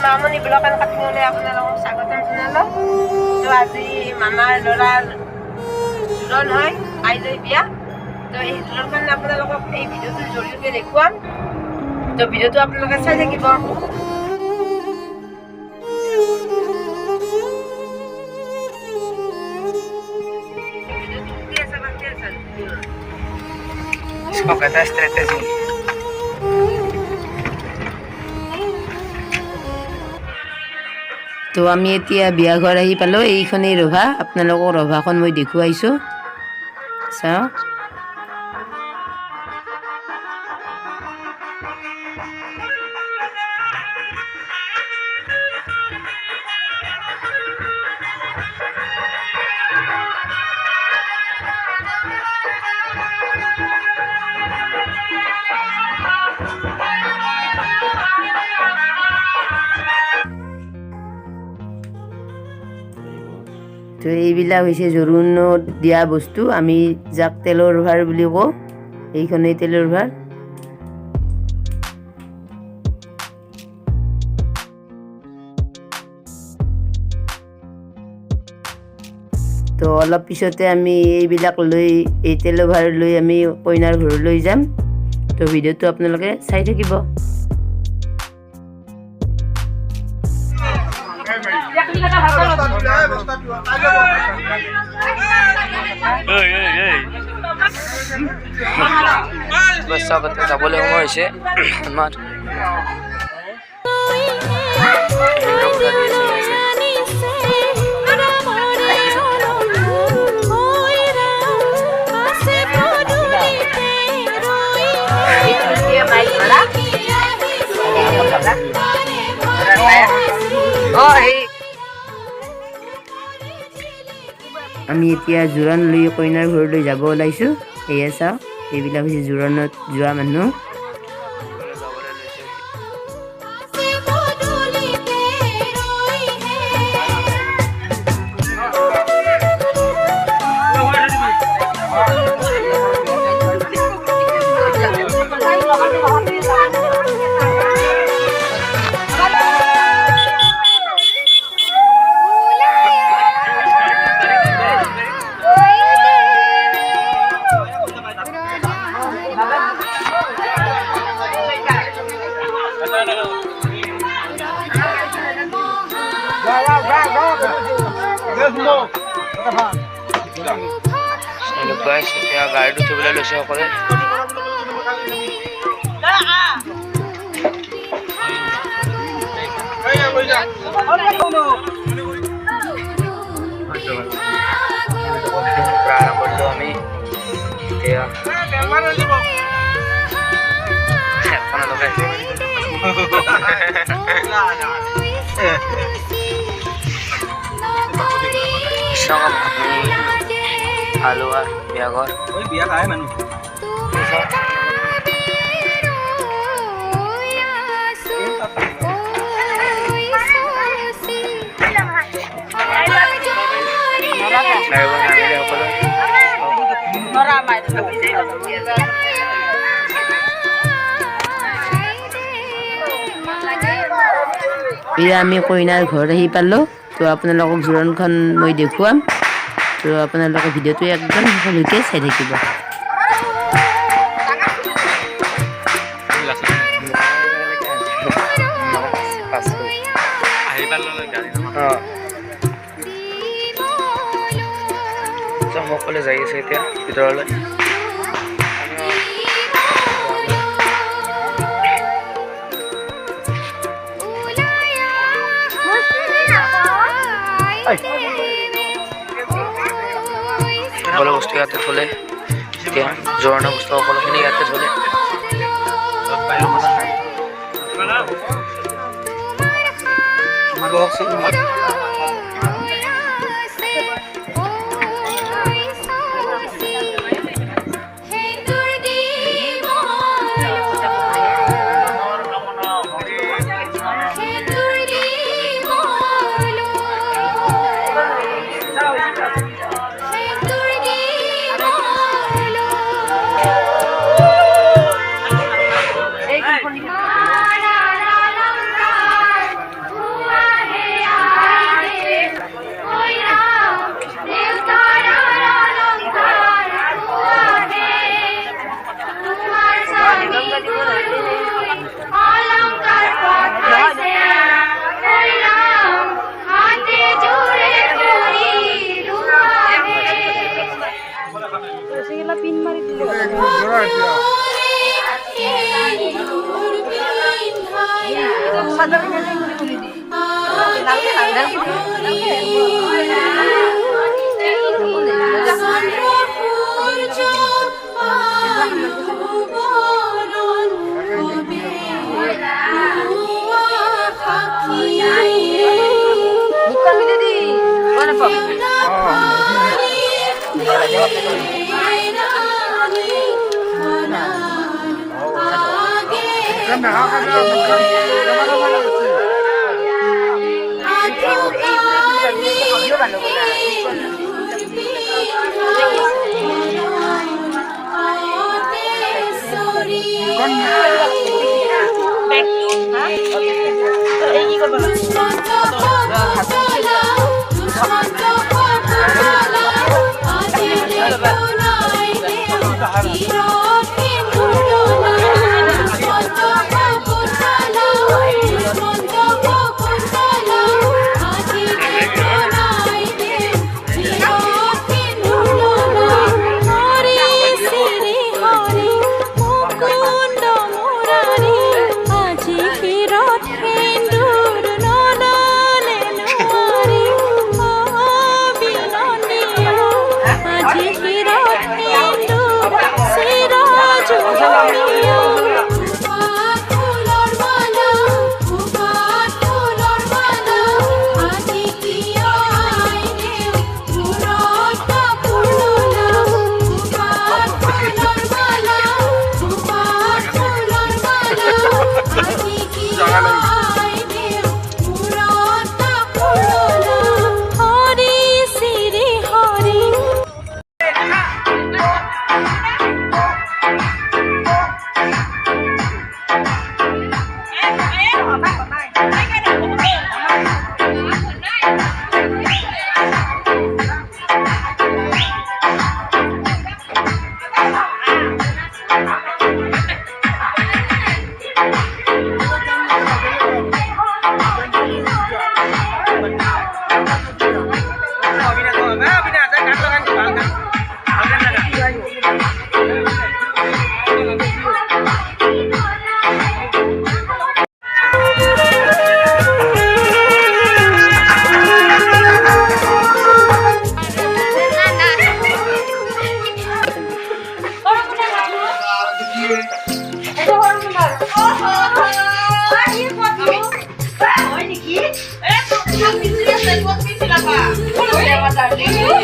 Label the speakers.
Speaker 1: Mamoni blog and কাটিঙলৈ আপোনালোকক স্বাগতম জনালোঁ। তো আজি মামাৰ ল'ৰাৰ জোৰণ হয়, কাইলৈ বিয়া। তো এই জোৰণ কাৰণে আপোনালোকক এই ভিডিঅ'টোৰ জৰিয়তে দেখুৱাম। তো ভিডিঅ'টো আপোনালোকে চাই থাকিব। তো আমি এতিয়া বিয়া ঘৰ আহি পালোঁ। এইখনেই ৰভা, আপোনালোকক ৰভাখন মই দেখুৱাইছোঁ, চাওক। তো এইবিলাক হৈছে জোৰোণত দিয়া বস্তু, আমি যাক তেলৰ ভাৰ বুলি কওঁ। এইখনেই তেলৰ ভাৰ। তো অলপ পিছতে আমি এইবিলাক লৈ, এই তেলৰ ভাৰ লৈ আমি কইনাৰ ঘৰলৈ যাম। তো ভিডিঅ'টো আপোনালোকে চাই থাকিব।
Speaker 2: বস্তা পাতি যাবলৈ সময় হৈছে আমাৰ।
Speaker 1: আমি এতিয়া জোৰোণ লৈ কইনাৰ ঘৰলৈ যাব ওলাইছোঁ। এয়া চাওক, এইবিলাক হৈছে জোৰোণত যোৱা মানুহ।
Speaker 2: এতিয়া গাড়ীত উঠিবলৈ লৈছে সকলোৱে। প্ৰাৰম্ভ কৰিলোঁ আমি এতিয়া। হালোৱা বিয়া ঘৰ, বিয়া খাই মানুহ। এতিয়া আমি কইনাৰ ঘৰ আহি পালোঁ। তো আপোনালোকক জোৰোণখন মই দেখুৱাম। তো আপোনালোকে ভিডিঅ'টো একদম শেষলৈকে চাই থাকিব। সকলোৱে যাই আছে এতিয়া ভিতৰলৈ। সকলো বস্তু ইয়াতে থলে, এতিয়া জোৰোণৰ বস্তু সকলোখিনি ইয়াতে থলে।
Speaker 1: Oi, Niki. Eh, tu bilang sini ya, saya buat misi lah, Pak. Boleh ya, Mas Darling?